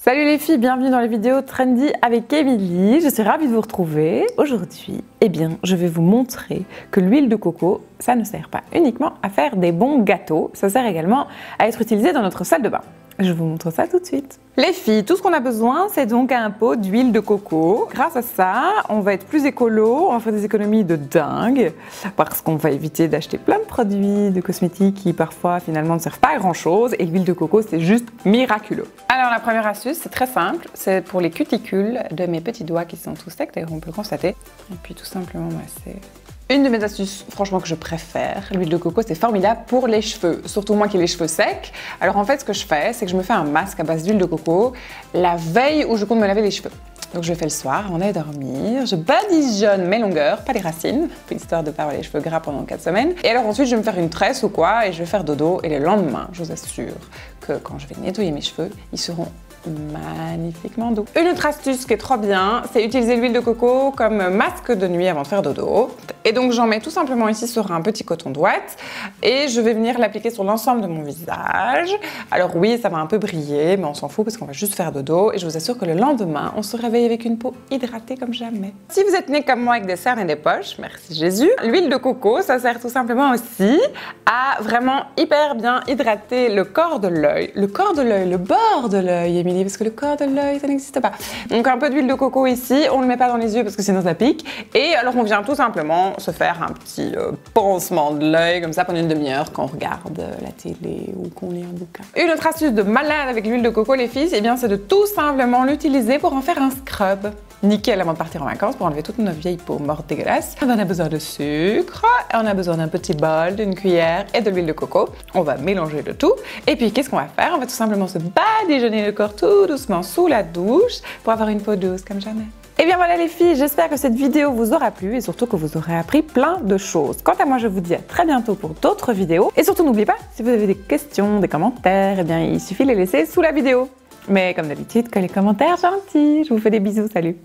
Salut les filles, bienvenue dans les vidéos trendy avec Émilie. Je suis ravie de vous retrouver. Aujourd'hui, je vais vous montrer que l'huile de coco, ça ne sert pas uniquement à faire des bons gâteaux, ça sert également à être utilisé dans notre salle de bain. Je vous montre ça tout de suite. Les filles, tout ce qu'on a besoin, c'est donc un pot d'huile de coco. Grâce à ça, on va être plus écolo, on va faire des économies de dingue, parce qu'on va éviter d'acheter plein de produits, de cosmétiques qui parfois finalement ne servent pas à grand chose, et l'huile de coco, c'est juste miraculeux. Alors la première astuce, c'est très simple, c'est pour les cuticules de mes petits doigts qui sont tous secs, d'ailleurs on peut le constater, et puis tout simplement masser. Une de mes astuces, franchement, que je préfère, l'huile de coco, c'est formidable pour les cheveux, surtout moi qui ai les cheveux secs. Alors en fait, ce que je fais, c'est que je me fais un masque à base d'huile de coco la veille où je compte me laver les cheveux. Donc je le fais le soir avant d'aller dormir, je badigeonne mes longueurs, pas les racines, histoire de ne pas avoir les cheveux gras pendant 4 semaines. Et alors ensuite, je vais me faire une tresse ou quoi, et je vais faire dodo. Et le lendemain, je vous assure que quand je vais nettoyer mes cheveux, ils seront magnifiquement doux. Une autre astuce qui est trop bien, c'est utiliser l'huile de coco comme masque de nuit avant de faire dodo. Et donc j'en mets tout simplement ici sur un petit coton douette et je vais venir l'appliquer sur l'ensemble de mon visage. Alors oui, ça va un peu briller, mais on s'en fout parce qu'on va juste faire dodo et je vous assure que le lendemain, on se réveille avec une peau hydratée comme jamais. Si vous êtes né comme moi avec des cernes et des poches, merci Jésus, l'huile de coco, ça sert tout simplement aussi à vraiment hyper bien hydrater le corps de l'œil. Le corps de l'œil, le bord de l'œil, Émilie, parce que le corps de l'œil, ça n'existe pas. Donc un peu d'huile de coco ici, on ne le met pas dans les yeux parce que sinon ça pique. Et alors on vient tout simplement se faire un petit pansement de l'œil comme ça pendant une demi-heure quand on regarde la télé ou qu'on lit un bouquin. Une autre astuce de malade avec l'huile de coco, les filles, c'est de tout simplement l'utiliser pour en faire un scrub. Nickel avant de partir en vacances pour enlever toute notre vieille peau morte dégueulasse. On a besoin de sucre, on a besoin d'un petit bol, d'une cuillère et de l'huile de coco. On va mélanger le tout. Et puis qu'est-ce qu'on va faire? On va tout simplement se badigeonner le corps tout doucement sous la douche pour avoir une peau douce comme jamais. Et bien voilà les filles, j'espère que cette vidéo vous aura plu et surtout que vous aurez appris plein de choses. Quant à moi, je vous dis à très bientôt pour d'autres vidéos. Et surtout n'oubliez pas, si vous avez des questions, des commentaires, il suffit de les laisser sous la vidéo. Mais comme d'habitude, que les commentaires gentils. Je vous fais des bisous, salut!